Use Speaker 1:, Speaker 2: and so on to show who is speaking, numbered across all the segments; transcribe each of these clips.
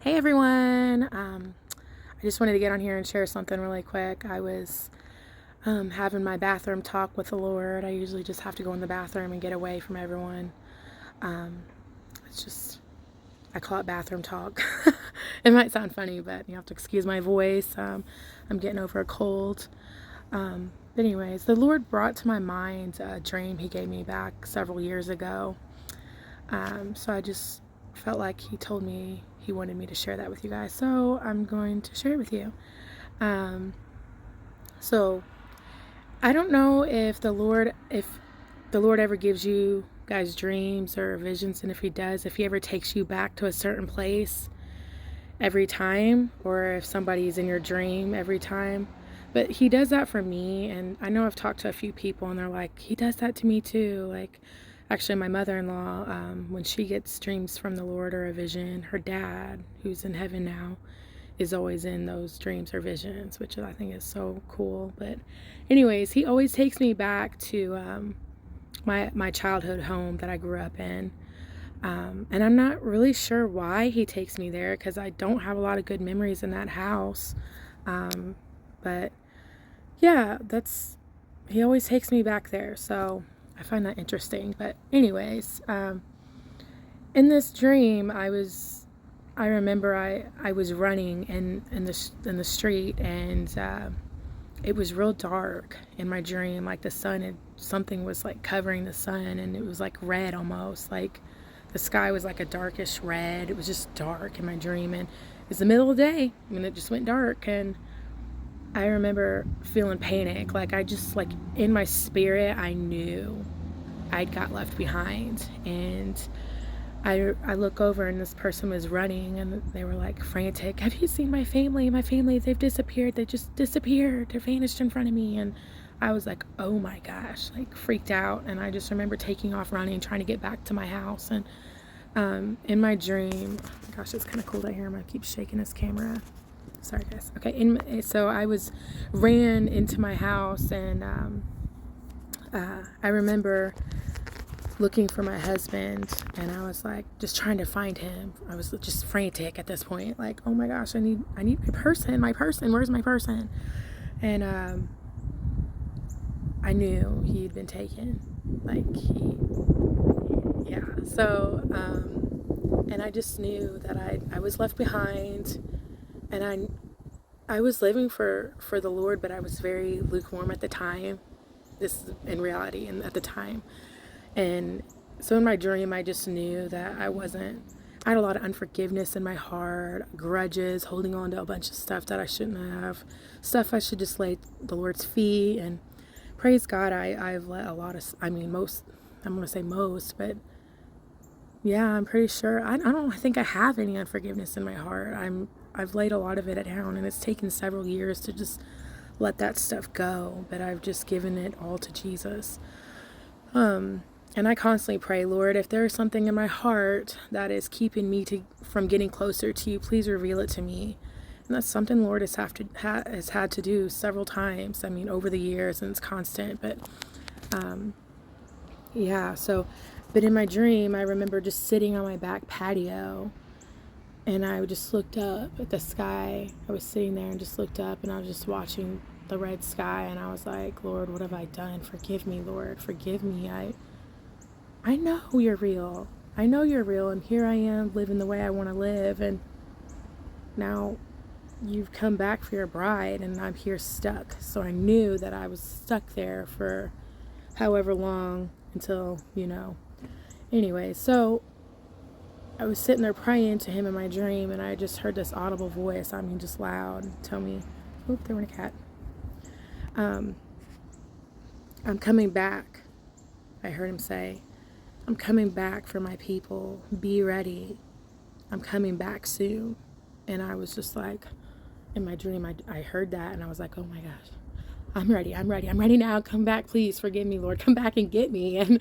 Speaker 1: Hey everyone. I just wanted to get on here and share something really quick. I was having my bathroom talk with the Lord. I usually just have to go in the bathroom and get away from everyone. Um, it's just, I call it bathroom talk. It might sound funny, but you have to excuse my voice. I'm getting over a cold. But anyways, the Lord brought to my mind a dream He gave me back several years ago. So I just felt like He told me He wanted me to share that with you guys. So I'm going to share it with you. So I don't know if the Lord ever gives you guys dreams or visions, and if He does, if He ever takes you back to a certain place every time, or if somebody's in your dream every time. But He does that for me, and I know I've talked to a few people and they're like, He does that to me too. Like, actually my mother-in-law, when she gets dreams from the Lord or a vision, her dad, who's in heaven now, is always in those dreams or visions, which I think is so cool. But anyways, He always takes me back to my childhood home that I grew up in. And I'm not really sure why He takes me there, because I don't have a lot of good memories in that house. But yeah, He always takes me back there. So I find that interesting. But anyways, in this dream, I remember I was running in the street, and it was real dark in my dream. Like something was like covering the sun, and it was like red almost. Like the sky was like a darkish red. It was just dark in my dream, and it was the middle of the day when it just went dark. And I remember feeling panic. Like I just, like, in my spirit, I knew I'd got left behind. And I look over, and this person was running, and they were like frantic. Have you seen my family? My family, they've disappeared. They just disappeared. They vanished in front of me. And I was like, oh my gosh, like freaked out. And I just remember taking off running, trying to get back to my house. And in my dream, oh my gosh, it's kind of cold out here. I'm going to keep shaking this camera. Sorry guys. Okay, so I ran into my house, and I remember looking for my husband, and I was like just trying to find him. I was just frantic at this point, like, oh my gosh, I need my person, where's my person? And I knew he'd been taken, so and I just knew that I was left behind, and I was living for the Lord, but I was very lukewarm at the time. This is in reality, and at the time. And so in my dream, I just knew that I had a lot of unforgiveness in my heart, grudges, holding on to a bunch of stuff that I shouldn't have, stuff I should just lay at the Lord's feet. And praise God, I've let a lot of, most, I'm going to say most, but yeah, I'm pretty sure. I don't think I have any unforgiveness in my heart. I've laid a lot of it down, and it's taken several years to just let that stuff go, but I've just given it all to Jesus. And I constantly pray, Lord, if there is something in my heart that is keeping me from getting closer to you, please reveal it to me. And that's something Lord has had to do several times. Over the years, and it's constant. But but in my dream, I remember just sitting on my back patio, and I just looked up at the sky. I was sitting there and just looked up, and I was just watching the red sky, and I was like, Lord, what have I done? Forgive me, Lord. Forgive me. I know you're real. I know you're real, and here I am living the way I want to live, and now you've come back for your bride, and I'm here stuck. So I knew that I was stuck there for however long until, Anyway, so I was sitting there praying to Him in my dream, and I just heard this audible voice, just loud, tell me, oh, there went a cat. I'm coming back. I heard Him say, I'm coming back for my people. Be ready. I'm coming back soon. And I was just like, in my dream, I heard that, and I was like, oh my gosh, I'm ready now. Come back, please. Forgive me, Lord. Come back and get me. And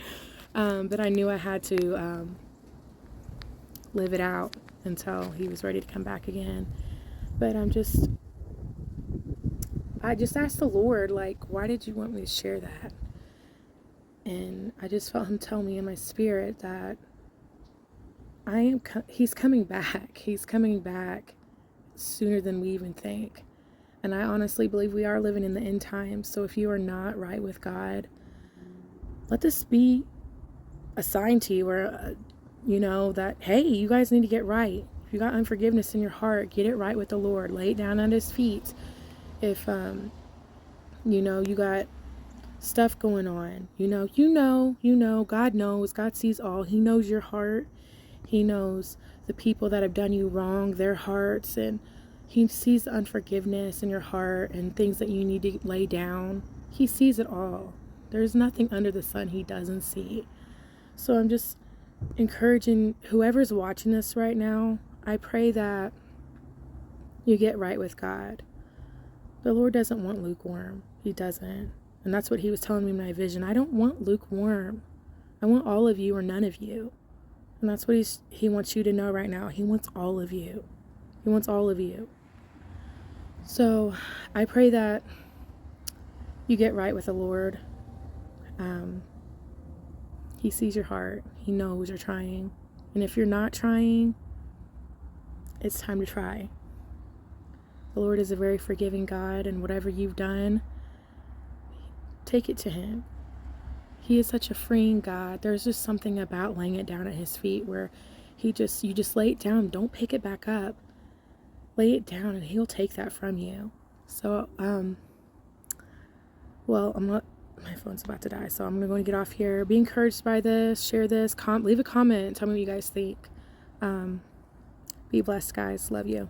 Speaker 1: but I knew I had to live it out until He was ready to come back again. But I just asked the Lord, like, why did you want me to share that? And I just felt Him tell me in my spirit that He's coming back. He's coming back sooner than we even think. And I honestly believe we are living in the end times. So if you are not right with God, let this be a sign to you, or that, hey, you guys need to get right. If you got unforgiveness in your heart, get it right with the Lord. Lay it down at his feet. If you got stuff going on, God knows. God sees all. He knows your heart. He knows the people that have done you wrong, their hearts, and he sees the unforgiveness in your heart and things that you need to lay down. He sees it all. There's nothing under the sun he doesn't see. So I'm just encouraging whoever's watching this right now, I pray that you get right with God. The Lord doesn't want lukewarm. He doesn't. And that's what he was telling me in my vision. I don't want lukewarm. I want all of you or none of you. And that's what he wants you to know right now. He wants all of you. He wants all of you. So I pray that you get right with the Lord. He sees your heart. He knows you're trying. And if you're not trying, it's time to try. The Lord is a very forgiving God, and whatever you've done, take it to him. He is such a freeing God. There's just something about laying it down at his feet where you just lay it down. Don't pick it back up. Lay it down and he'll take that from you. So, my phone's about to die, so I'm going to get off here. Be encouraged by this. Share this. Leave a comment. Tell me what you guys think. Be blessed, guys. Love you.